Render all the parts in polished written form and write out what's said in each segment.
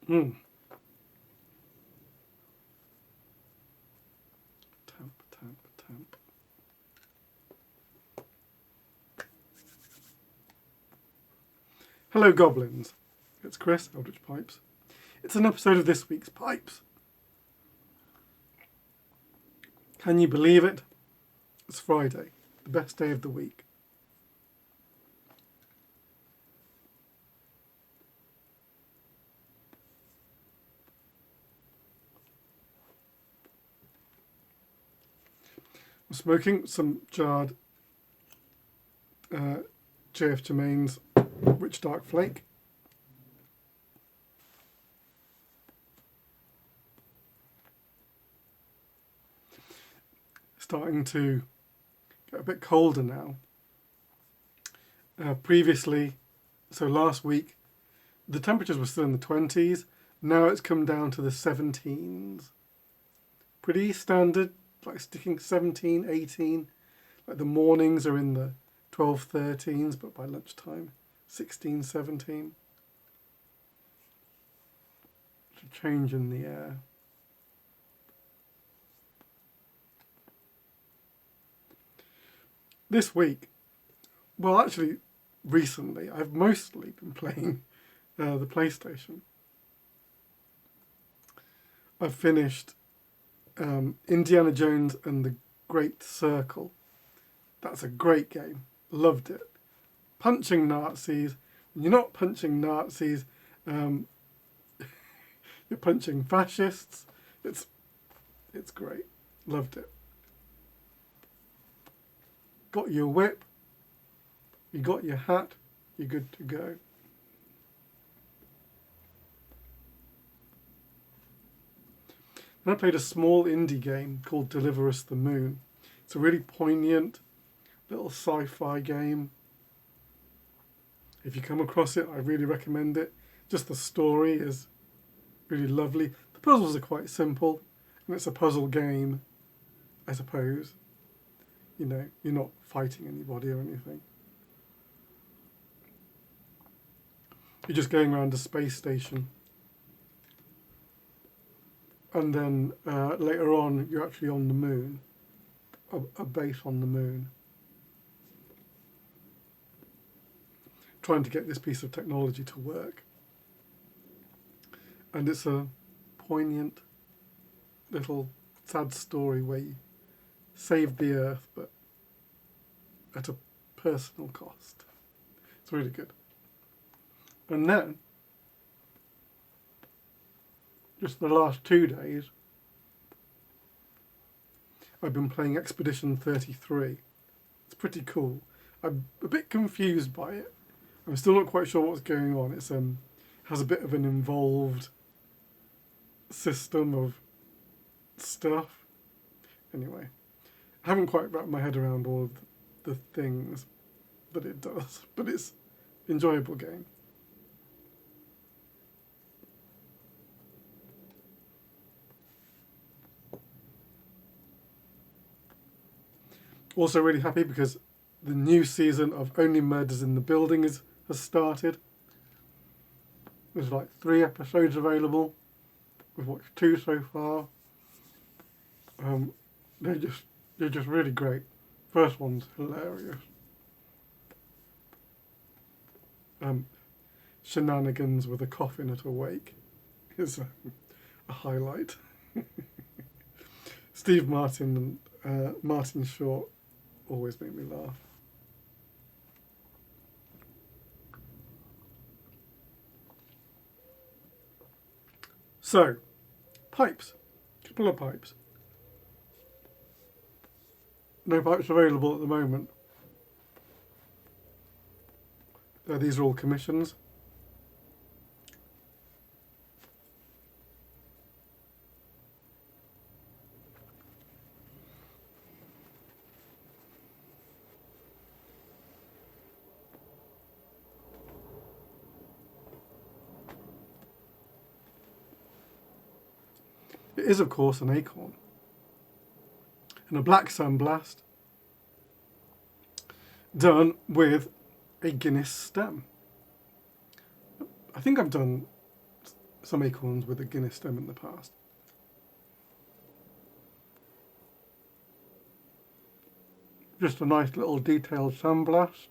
Mm. Tamp, tamp, tamp. Hello, goblins. It's Chris, Eldritch Pipes. It's an episode of this week's Pipes. Can you believe it? It's Friday, the best day of the week. I'm smoking some jarred JF Germain's Rich Dark Flake. Starting to get a bit colder now. Previously, so last week, the temperatures were still in the 20s. Now it's come down to the 17s. Pretty standard, like sticking 17, 18. Like the mornings are in the 12, 13s, but by lunchtime, 16, 17. It's a change in the air. This week, well, actually, recently, I've mostly been playing the PlayStation. I've finished Indiana Jones and the Great Circle. That's a great game. Loved it. Punching Nazis. When you're not punching Nazis, you're punching fascists. It's great. Loved it. Got your whip. You got your hat. You're good to go. And I played a small indie game called Deliver Us the Moon. It's a really poignant little sci-fi game. If you come across it, I really recommend it. Just the story is really lovely. The puzzles are quite simple, and it's a puzzle game, I suppose. You know, you're not fighting anybody or anything. You're just going around a space station. And then later on, you're actually on the moon, a base on the moon, trying to get this piece of technology to work. And it's a poignant little sad story where you save the Earth, but at a personal cost. It's really good. And then, just the last 2 days, I've been playing Expedition 33. It's pretty cool. I'm a bit confused by it. I'm still not quite sure what's going on. It's has a bit of an involved system of stuff. Anyway, I haven't quite wrapped my head around all of the things that it does, but it's an enjoyable game. Also really happy because the new season of Only Murders in the Building has started. There's like 3 episodes available. We've watched 2 so far. They're just really great. First one's hilarious. Shenanigans with a coffin at a wake is a highlight. Steve Martin and Martin Short always make me laugh. So, pipes. Couple of pipes. No pipes available at the moment. These are all commissions. It is, of course, an acorn. And a black sandblast done with a Guinness stem. I think I've done some acorns with a Guinness stem in the past. Just a nice little detailed sandblast.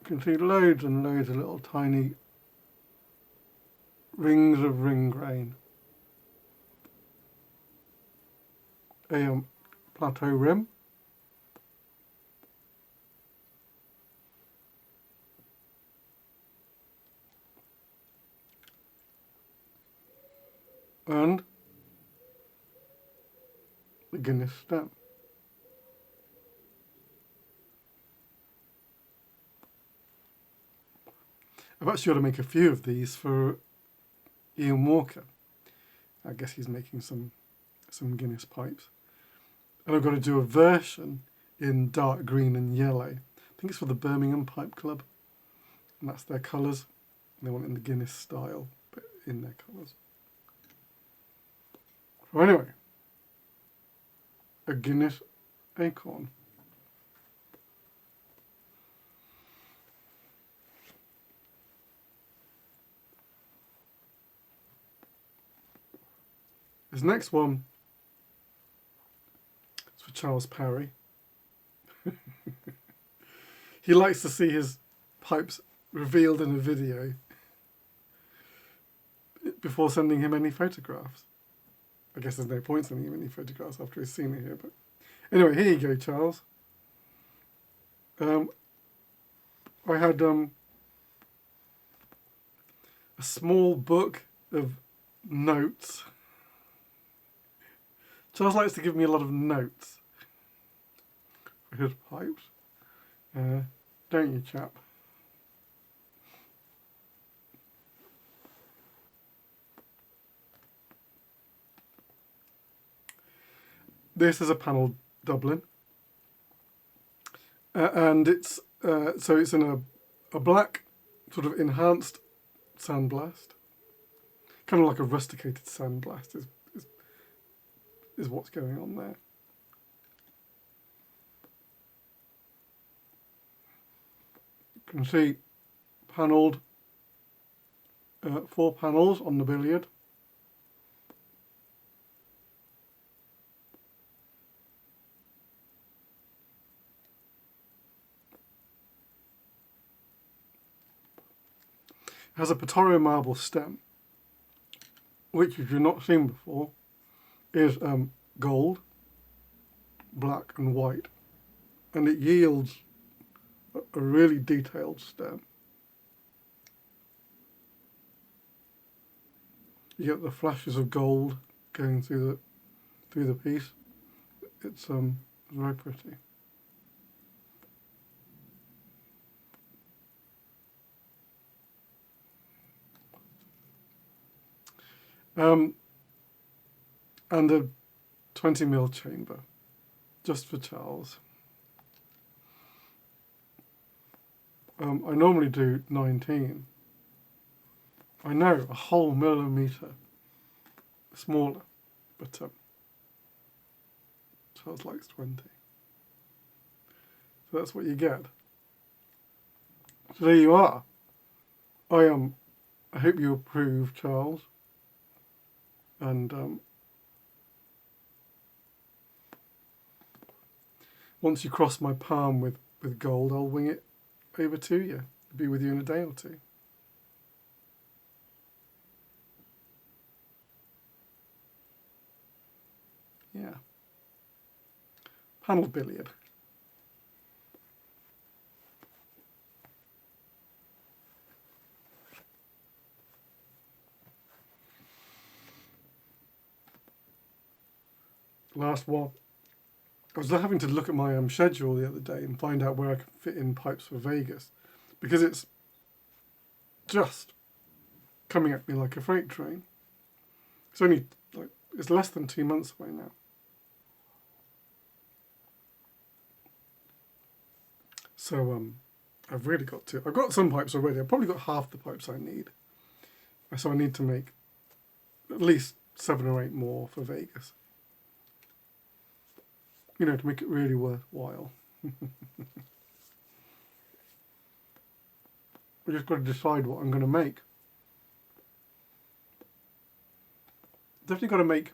You can see loads and loads of little tiny rings of ring grain. A plateau rim. And the Guinness stem. I've actually got to make a few of these for Ian Walker. I guess he's making some Guinness pipes. And I've got to do a version in dark green and yellow. I think it's for the Birmingham Pipe Club. And that's their colours. They want it in the Guinness style, but in their colours. So anyway, a Guinness acorn. This next one is for Charles Parry. He likes to see his pipes revealed in a video before sending him any photographs. I guess there's no point sending him any photographs after he's seen it here, but anyway, here you go, Charles. I had a small book of notes. Charles likes to give me a lot of notes for his pipes. Don't you, chap? This is a panel Dublin, and it's so it's in a black sort of enhanced sandblast, kind of like a rusticated sandblast is what's going on there. You can see panelled 4 panels on the billiard. It has a Pittorio marble stem, which if you've not seen before, is gold, black and white, and it yields a really detailed stem. You get the flashes of gold going through the piece. It's very pretty. And a 20mm chamber, just for Charles. I normally do 19. I know, a whole millimetre smaller, but Charles likes 20. So that's what you get. So there you are. I hope you approve, Charles. And once you cross my palm with gold, I'll wing it over to you. I'll be with you in a day or two. Yeah. Panel billiard. Last one. I was having to look at my schedule the other day and find out where I can fit in pipes for Vegas, because it's just coming at me like a freight train. It's only it's less than 2 months away now. So I've really got to. I've got some pipes already. I've probably got half the pipes I need. So I need to make at least 7 or 8 more for Vegas. You know, to make it really worthwhile. I've just got to decide what I'm going to make. Definitely got to make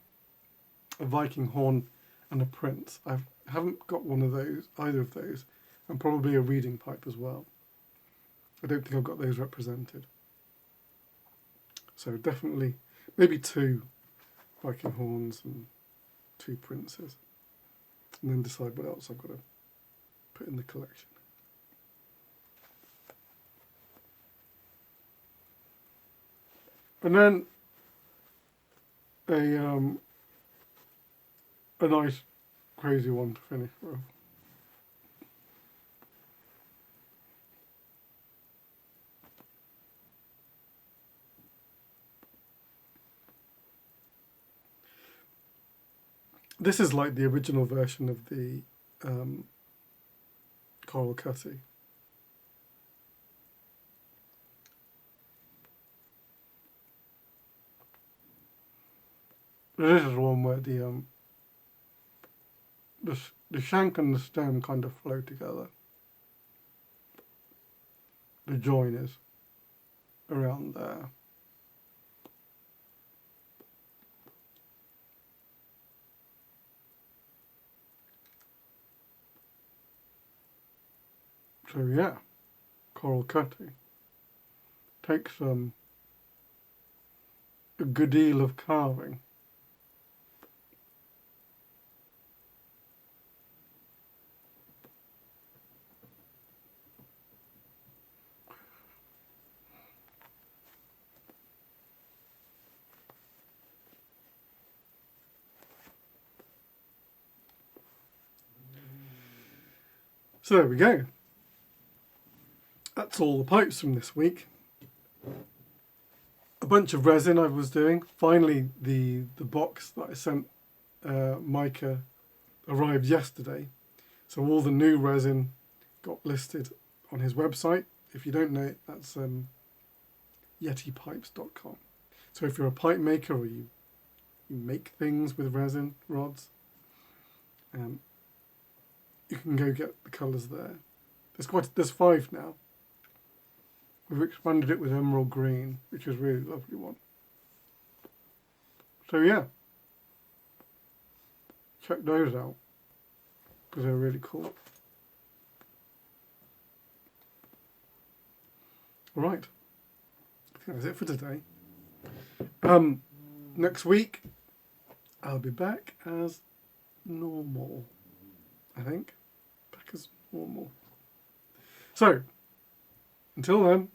a Viking horn and a prince. I haven't got one of those, either of those, and probably a reading pipe as well. I don't think I've got those represented. So definitely, maybe 2 Viking horns and 2 princes. And then decide what else I've got to put in the collection. And then a nice crazy one to finish with. This is like the original version of the coral cutty. This is one where the shank and the stem kind of flow together. The join is around there. So yeah, coral cutty. Takes a good deal of carving. So there we go. That's all the pipes from this week. A bunch of resin I was doing. Finally, the box that I sent Micah arrived yesterday. So all the new resin got listed on his website. If you don't know it, that's yetipipes.com. So if you're a pipe maker or you make things with resin rods, you can go get the colours there. There's 5 now. We've expanded it with emerald green, which is a really lovely one. So yeah, check those out because they're really cool. All right, I think that's it for today. Next week I'll be back as normal. I think back as normal. So until then,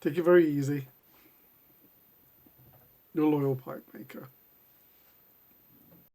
take it very easy. Your loyal pipe maker.